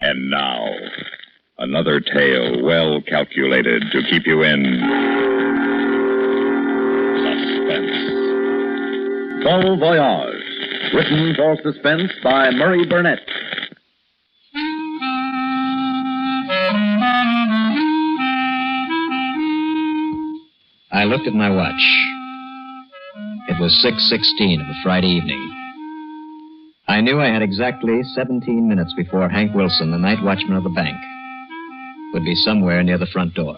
And now, another tale well calculated to keep you in suspense. Bon Voyage, written for Suspense by Murray Burnett. I looked at my watch. It was 6:16 of a Friday evening. I knew I had exactly 17 minutes before Hank Wilson, the night watchman of the bank, would be somewhere near the front door.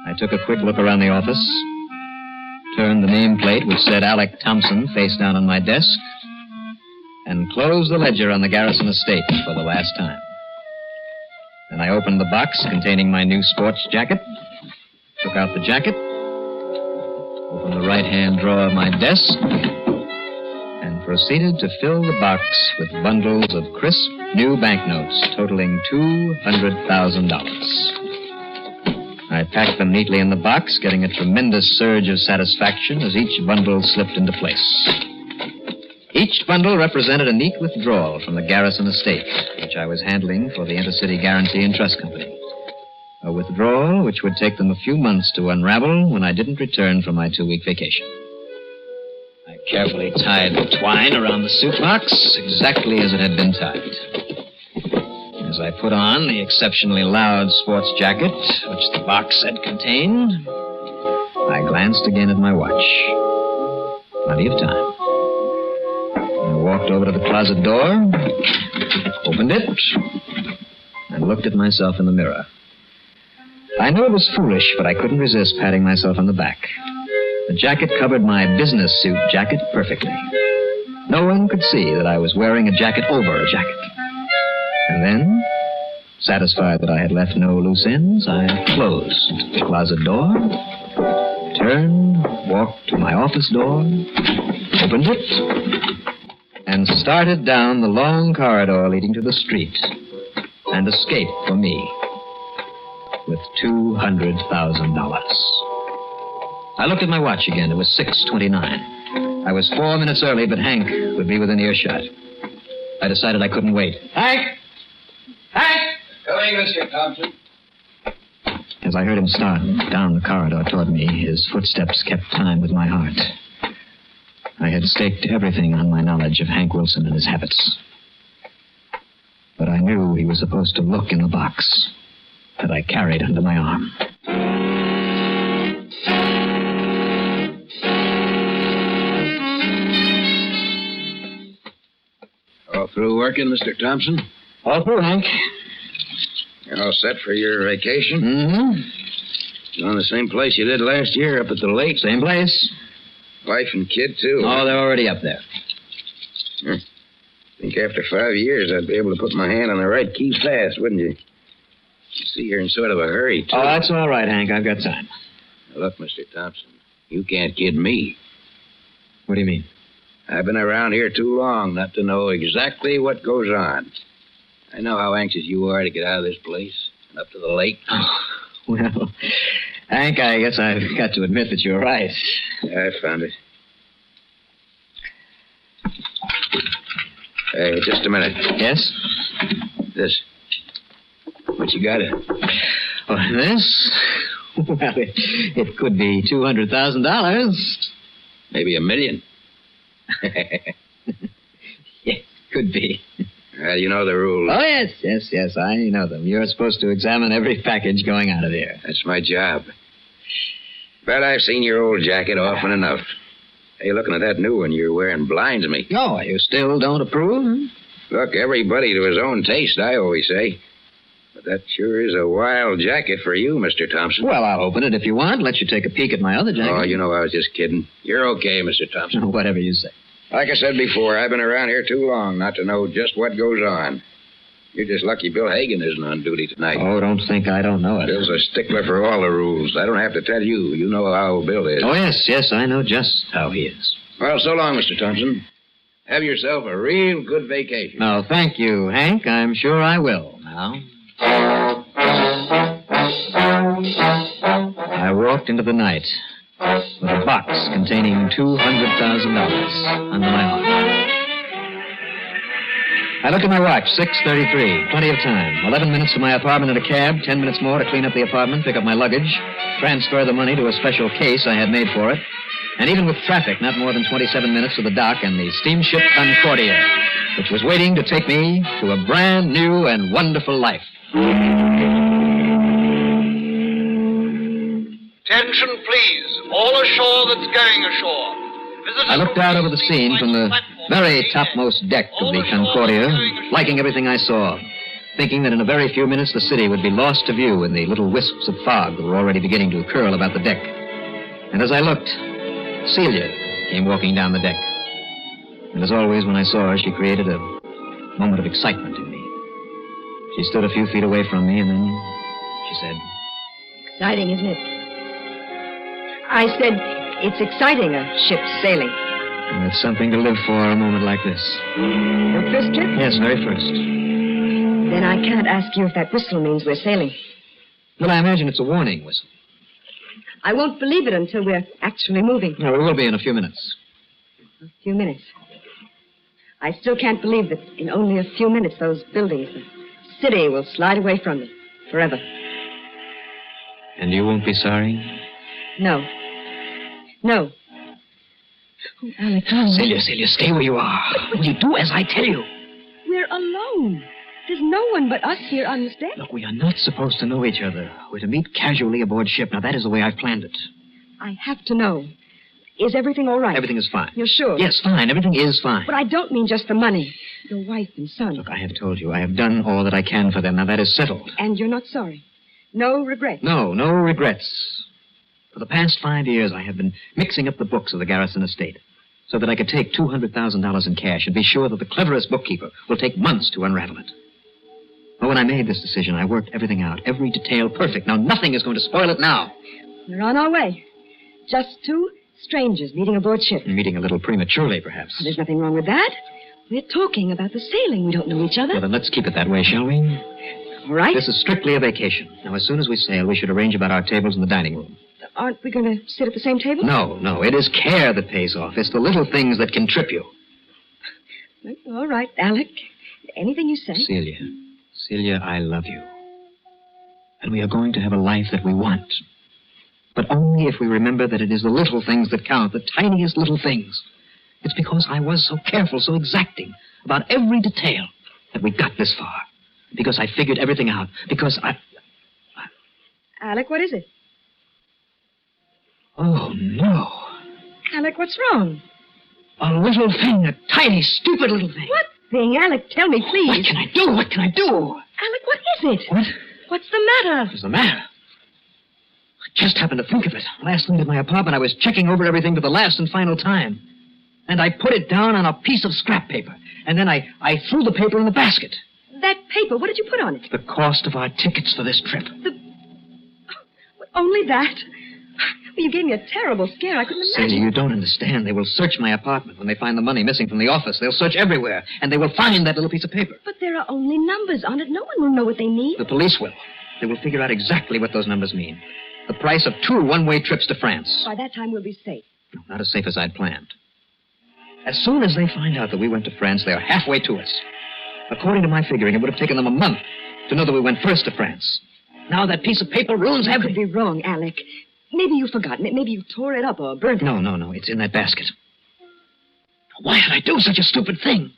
I took a quick look around the office, turned the nameplate which said Alec Thompson face down on my desk, and closed the ledger on the Garrison estate for the last time. Then I opened the box containing my new sports jacket, took out the jacket, opened the right-hand drawer of my desk, and proceeded to fill the box with bundles of crisp new banknotes totaling $200,000. I packed them neatly in the box, getting a tremendous surge of satisfaction as each bundle slipped into place. Each bundle represented a neat withdrawal from the Garrison estate, which I was handling for the Intercity Guarantee and Trust Company. A withdrawal which would take them a few months to unravel when I didn't return from my 2-week vacation. I carefully tied the twine around the suit box exactly as it had been tied. As I put on the exceptionally loud sports jacket, which the box had contained, I glanced again at my watch. Plenty of time. I walked over to the closet door, opened it, and looked at myself in the mirror. I knew it was foolish, but I couldn't resist patting myself on the back. The jacket covered my business suit jacket perfectly. No one could see that I was wearing a jacket over a jacket. And then, satisfied that I had left no loose ends, I closed the closet door, turned, walked to my office door, opened it, and started down the long corridor leading to the street and escaped for me with $200,000. I looked at my watch again. It was 6:29. I was 4 minutes early, but Hank would be within earshot. I decided I couldn't wait. Hank! Hank! Coming, Mr. Thompson. As I heard him start down the corridor toward me, his footsteps kept time with my heart. I had staked everything on my knowledge of Hank Wilson and his habits. But I knew he was supposed to look in the box that I carried under my arm. All through working, Mr. Thompson? All through, Hank. You're all set for your vacation? Mm-hmm. Going the same place you did last year, up at the lake? Same place. Wife and kid, too? Oh, they're already up there. I think after 5 years, I'd be able to put my hand on the right key fast, wouldn't you? You see, you're in sort of a hurry, too. Oh, that's all right, Hank. I've got time. Now, look, Mr. Thompson, you can't kid me. What do you mean? I've been around here too long not to know exactly what goes on. I know how anxious you are to get out of this place and up to the lake. Oh, well, Hank, I guess I've got to admit that you're right. I found it. Hey, just a minute. Yes? This. What you got it? Oh, this? Well, it could be $200,000. Maybe $1 million. Yeah, could be. Well, you know the rules. Oh, yes, I know them. You're supposed to examine every package going out of here. That's my job. But I've seen your old jacket often enough. Hey, looking at that new one you're wearing blinds me. Oh, you still don't approve? Look, everybody to his own taste, I always say. But that sure is a wild jacket for you, Mr. Thompson. Well, I'll open it if you want. Let you take a peek at my other jacket. Oh, you know I was just kidding. You're okay, Mr. Thompson. Whatever you say. Like I said before, I've been around here too long not to know just what goes on. You're just lucky Bill Hagan isn't on duty tonight. Oh, don't think I don't know it. Bill's a stickler for all the rules. I don't have to tell you. You know how Bill is. Oh, yes, I know just how he is. Well, so long, Mr. Thompson. Have yourself a real good vacation. Oh, thank you, Hank. I'm sure I will now. I walked into the night with a box containing $200,000 under my arm. I looked at my watch, 6:33. Plenty of time. 11 minutes to my apartment in a cab, 10 minutes more to clean up the apartment, pick up my luggage, transfer the money to a special case I had made for it. And even with traffic, not more than 27 minutes to the dock and the steamship Concordia, which was waiting to take me to a brand new and wonderful life. Attention, please. All ashore that's going ashore. I looked out over the scene from the very topmost deck of the Concordia, liking everything I saw, thinking that in a very few minutes the city would be lost to view in the little wisps of fog that were already beginning to curl about the deck. And as I looked, Celia came walking down the deck. And as always, when I saw her, she created a moment of excitement in me. She stood a few feet away from me, and then she said, Exciting, isn't it? I said, it's exciting, a ship sailing. And it's something to live for a moment like this. Your first trip? Yes, very first. Then I can't ask you if that whistle means we're sailing. Well, I imagine it's a warning whistle. I won't believe it until we're actually moving. No, we will be in a few minutes. A few minutes. I still can't believe that in only a few minutes those buildings, the city, will slide away from me forever. And you won't be sorry? No. No. Oh, Alec, no. Celia, stay where you are. Will you do as I tell you? We're alone. There's no one but us here on this deck. Look, we are not supposed to know each other. We're to meet casually aboard ship. Now, that is the way I've planned it. I have to know. Is everything all right? Everything is fine. You're sure? Yes, fine. Everything is fine. But I don't mean just the money. Your wife and son. Look, I have told you. I have done all that I can for them. Now, that is settled. And you're not sorry? No regrets? No regrets. For the past 5 years, I have been mixing up the books of the Garrison estate so that I could take $200,000 in cash and be sure that the cleverest bookkeeper will take months to unravel it. But when I made this decision, I worked everything out, every detail perfect. Now, nothing is going to spoil it now. We're on our way. Just two strangers meeting aboard ship. Meeting a little prematurely, perhaps. There's nothing wrong with that. We're talking about the sailing. We don't know each other. Well, then let's keep it that way, shall we? All right. This is strictly a vacation. Now, as soon as we sail, we should arrange about our tables in the dining room. Aren't we going to sit at the same table? No. It is care that pays off. It's the little things that can trip you. All right, Alec. Anything you say. Celia, I love you. And we are going to have a life that we want. But only if we remember that it is the little things that count, the tiniest little things. It's because I was so careful, so exacting about every detail that we got this far. Because I figured everything out. Because I... Alec, what is it? Oh, no. Alec, what's wrong? A little thing, a tiny, stupid little thing. What thing? Alec, tell me, please. What can I do? Alec, what is it? What? What's the matter? What's the matter? I just happened to think of it. Last night at my apartment, I was checking over everything for the last and final time. And I put it down on a piece of scrap paper. And then I threw the paper in the basket. That paper, what did you put on it? The cost of our tickets for this trip. Only that? Well, you gave me a terrible scare. I couldn't imagine. Sadie, you don't understand. They will search my apartment when they find the money missing from the office. They'll search everywhere, and they will find that little piece of paper. But there are only numbers on it. No one will know what they mean. The police will. They will figure out exactly what those numbers mean. The price of 2 one-way trips to France. By that time, we'll be safe. No, not as safe as I'd planned. As soon as they find out that we went to France, they are halfway to us. According to my figuring, it would have taken them a month to know that we went first to France. Now that piece of paper ruins everything. You could be wrong, Alec. Maybe you forgot. Maybe you tore it up or burnt it. No. It's in that basket. Why did I do such a stupid thing?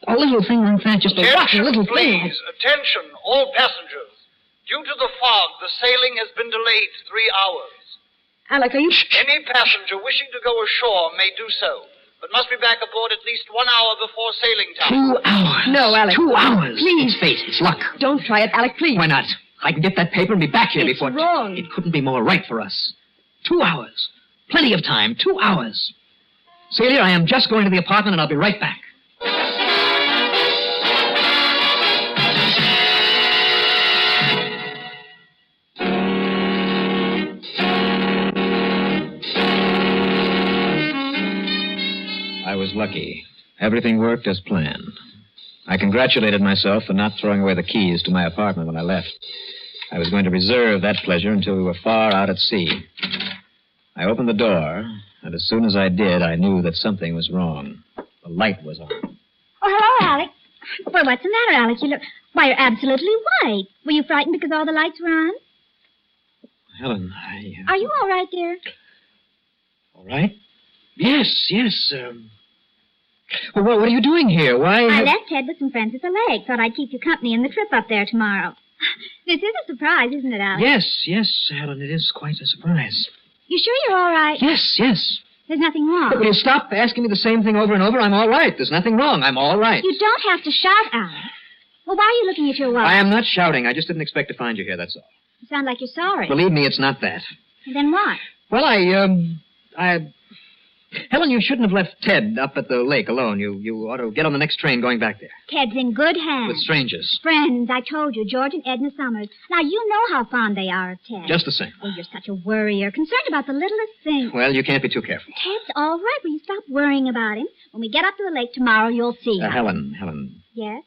A little thing like that, just a rotten little thing. Please, attention, all passengers. Due to the fog, the sailing has been delayed 3 hours. Alec, are you... Any passenger wishing to go ashore may do so, but must be back aboard at least 1 hour before sailing time. 2 hours. No, Alec. 2 hours. Please. It's fate. It's luck. Don't try it, Alec, please. Why not? I can get that paper and be back here It's before... wrong. It couldn't be more right for us. 2 hours. Plenty of time. 2 hours. Celia, I am just going to the apartment and I'll be right back. I was lucky. Everything worked as planned. I congratulated myself for not throwing away the keys to my apartment when I left. I was going to reserve that pleasure until we were far out at sea. I opened the door, and as soon as I did, I knew that something was wrong. The light was on. Oh, hello, Alec. Well, what's the matter, Alex? Why, you're absolutely white. Were you frightened because all the lights were on? Helen, Are you all right, dear? All right? Yes. Well, what are you doing here? Why... I left Ted with some friends at the lake. Thought I'd keep you company in the trip up there tomorrow. This is a surprise, isn't it, Alex? Yes, Helen, it is quite a surprise. You sure you're all right? Yes. There's nothing wrong. But will you stop asking me the same thing over and over? I'm all right. There's nothing wrong. I'm all right. You don't have to shout, Alex. Well, why are you looking at your watch? I am not shouting. I just didn't expect to find you here, that's all. You sound like you're sorry. Believe me, it's not that. Then what? Well, Helen, you shouldn't have left Ted up at the lake alone. You ought to get on the next train going back there. Ted's in good hands. With strangers. Friends, I told you, George and Edna Summers. Now, you know how fond they are of Ted. Just the same. Oh, you're such a worrier, concerned about the littlest thing. Well, you can't be too careful. Ted's all right. Will you stop worrying about him? When we get up to the lake tomorrow, you'll see. Helen. Yes?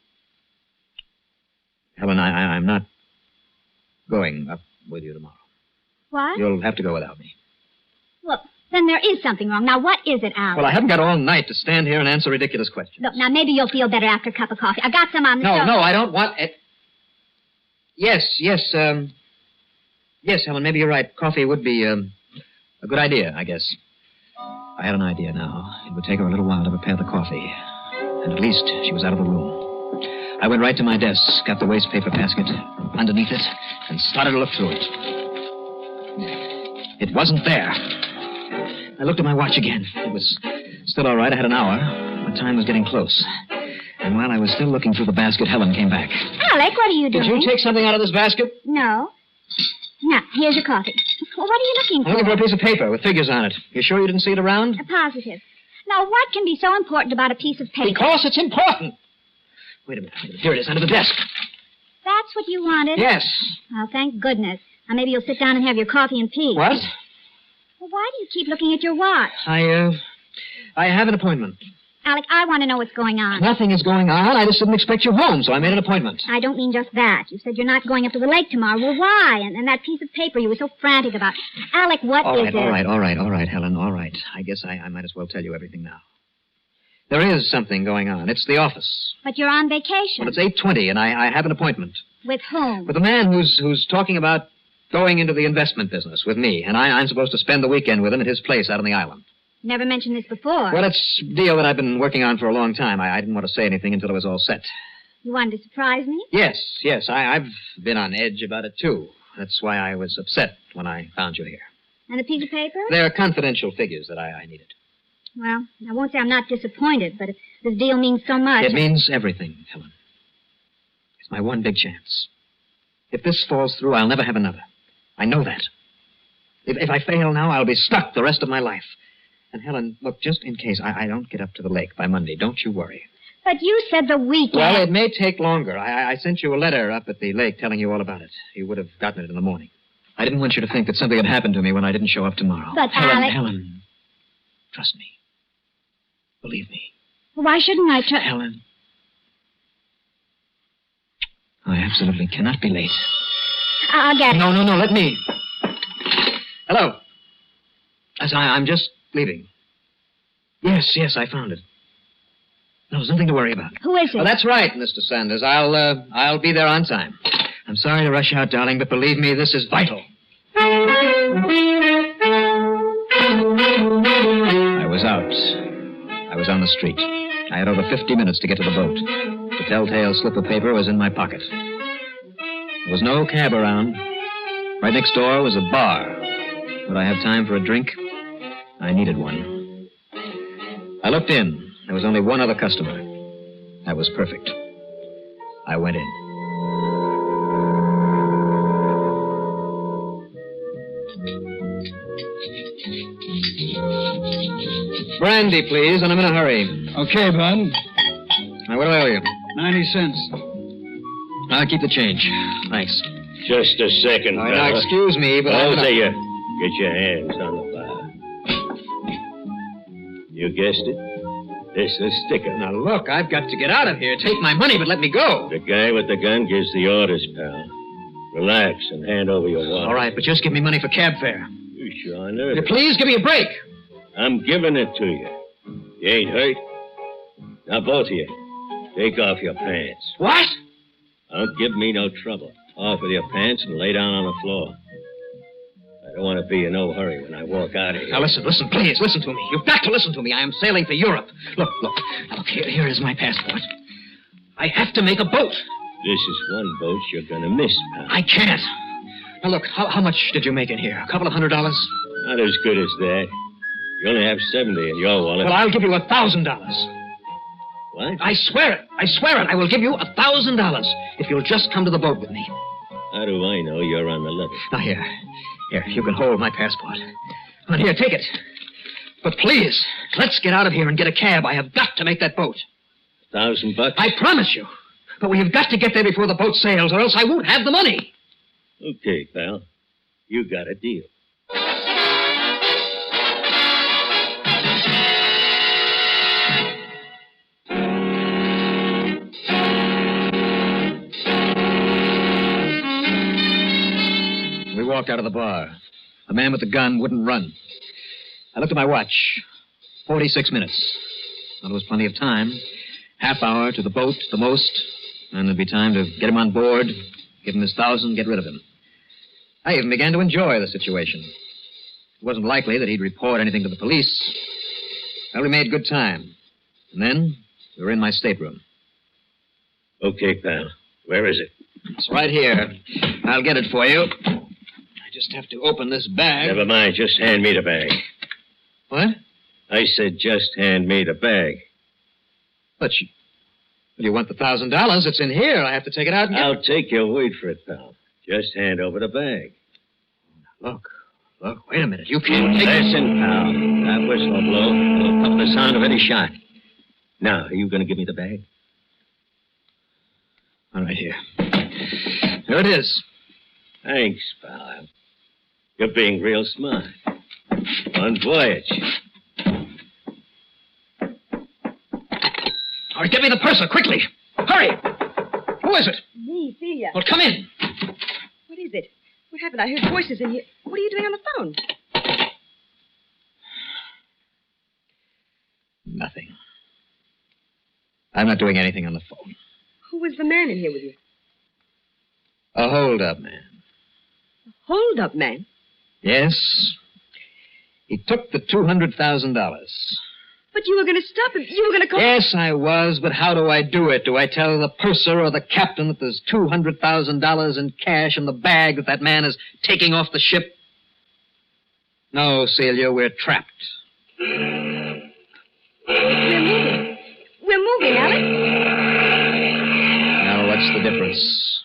Helen, I'm not going up with you tomorrow. What? You'll have to go without me. Well, then there is something wrong. Now, what is it, Alex? Well, I haven't got all night to stand here and answer ridiculous questions. Look, now, maybe you'll feel better after a cup of coffee. I got some on the stove. No, I don't want it. Yes, Helen, maybe you're right. Coffee would be a good idea, I guess. I had an idea now. It would take her a little while to prepare the coffee. And at least she was out of the room. I went right to my desk, got the waste paper basket underneath it, and started to look through it. It wasn't there. I looked at my watch again. It was still all right. I had an hour, but time was getting close. And while I was still looking through the basket, Helen came back. Alec, what are you doing? Did you take something out of this basket? No. Now, here's your coffee. Well, what are you looking for? I'm looking for a piece of paper with figures on it. You sure you didn't see it around? Positive. Now, what can be so important about a piece of paper? Because it's important. Wait a minute. Here it is, under the desk. That's what you wanted? Yes. Well, thank goodness. Now, maybe you'll sit down and have your coffee in peace. What? Well, why do you keep looking at your watch? I have an appointment. Alec, I want to know what's going on. Nothing is going on. I just didn't expect you home, so I made an appointment. I don't mean just that. You said you're not going up to the lake tomorrow. Well, why? And that piece of paper you were so frantic about. Alec, what is it? All right, Helen, all right. I guess I might as well tell you everything now. There is something going on. It's the office. But you're on vacation. Well, it's 8:20, and I have an appointment. With whom? With a man who's talking about going into the investment business with me, and I'm supposed to spend the weekend with him at his place out on the island. Never mentioned this before. Well, it's a deal that I've been working on for a long time. I didn't want to say anything until it was all set. You wanted to surprise me? Yes. I've been on edge about it, too. That's why I was upset when I found you here. And a piece of paper? They're confidential figures that I needed. Well, I won't say I'm not disappointed, but if this deal means so much... It means everything, Helen. It's my one big chance. If this falls through, I'll never have another. I know that. If I fail now, I'll be stuck the rest of my life. And, Helen, look, just in case I don't get up to the lake by Monday, don't you worry. But you said the weekend. Well, it may take longer. I sent you a letter up at the lake telling you all about it. You would have gotten it in the morning. I didn't want you to think that something had happened to me when I didn't show up tomorrow. But, Alec... Helen, trust me. Believe me. Why shouldn't I trust... Helen. I absolutely cannot be late. I'll get it. No, let me. Hello. Yes, I'm just leaving. Yes, I found it. No, there's nothing to worry about. Who is it? Oh, that's right, Mr. Sanders. I'll be there on time. I'm sorry to rush out, darling, but believe me, this is vital. I was out. I was on the street. I had over 50 minutes to get to the boat. The telltale slip of paper was in my pocket. There was no cab around. Right next door was a bar. Would I have time for a drink? I needed one. I looked in. There was only one other customer. That was perfect. I went in. Brandy, please, and I'm in a hurry. Okay, bud. Now, what do I owe you? 90 cents. I'll keep the change. Thanks. Just a second, Now, fella. excuse me, but Both I'm... of you, get your hands on the bar. You guessed it. This is sticker. Now, look, I've got to get out of here. Take my money, but let me go. The guy with the gun gives the orders, pal. Relax and hand over your wallet. All right, but just give me money for cab fare. You sure nervous. Please give me a break. I'm giving it to you. You ain't hurt? Now, both of you, Take off your pants. What? Don't give me no trouble. Off with your pants and lay down on the floor. I don't want to be in no hurry when I walk out of here. Now, listen, please, listen to me. You've got to listen to me. I am sailing for Europe. Look, here is my passport. I have to make a boat. This is one boat you're going to miss, pal. I can't. Now, look, how much did you make in here? A couple of $100? Not as good as that. You only have 70 in your wallet. Well, I'll give you $1,000. What? I swear it. I will give you $1,000 if you'll just come to the boat with me. How do I know you're on the level? Now, here, you can hold my passport. Now, here, take it. But please, let's get out of here and get a cab. I have got to make that boat. $1,000? I promise you. But we have got to get there before the boat sails, or else I won't have the money. Okay, pal. You got a deal. We walked out of the bar. The man with the gun wouldn't run. I looked at my watch. 46 minutes. Well, there was plenty of time. Half hour to the boat, the most. And there'd be time to get him on board, give him his 1,000, get rid of him. I even began to enjoy the situation. It wasn't likely that he'd report anything to the police. Well, we made good time. And then we were in my stateroom. Okay, pal. Where is it? It's right here. I'll get it for you. I just have to open this bag. Never mind. Just hand me the bag. What? I said just hand me the bag. But you want the $1,000? It's in here. I have to take it out and get I'll take your word for it, pal. Just hand over the bag. Look, wait a minute. You can't take Listen, pal. That whistle will blow. It'll pump the sound of any shot. Now, are you going to give me the bag? All right, here. Here it is. Thanks, pal. You're being real smart. Bon voyage. All right, get me the purser, quickly. Hurry. Who is it? Me, Celia. Well, come in. What is it? What happened? I heard voices in here. What are you doing on the phone? Nothing. I'm not doing anything on the phone. Who was the man in here with you? A hold-up man. A hold-up man? Yes. He took the $200,000. But you were going to stop him. You were going to call... Yes, I was, but how do I do it? Do I tell the purser or the captain that there's $200,000 in cash in the bag that man is taking off the ship? No, Celia, we're trapped. We're moving. We're moving, Alex. Now, what's the difference?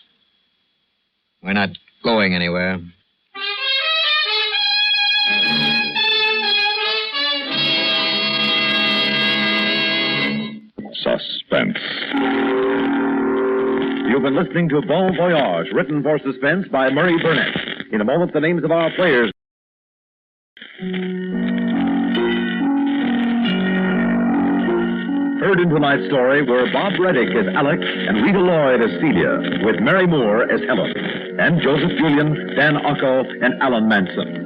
We're not going anywhere. Suspense. You've been listening to Bon Voyage, written for Suspense by Murray Burnett. In a moment, the names of our players. Heard in tonight's story were Bob Readick as Alec and Rita Lloyd as Celia, with Mary Moore as Helen, and Joseph Julian, Dan Ocko, and Alan Manson.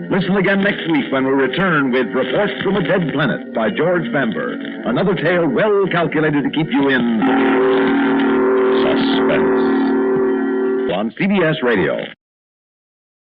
Listen again next week when we return with Reports from a Dead Planet by George Bamber, another tale well calculated to keep you in Suspense. on CBS Radio.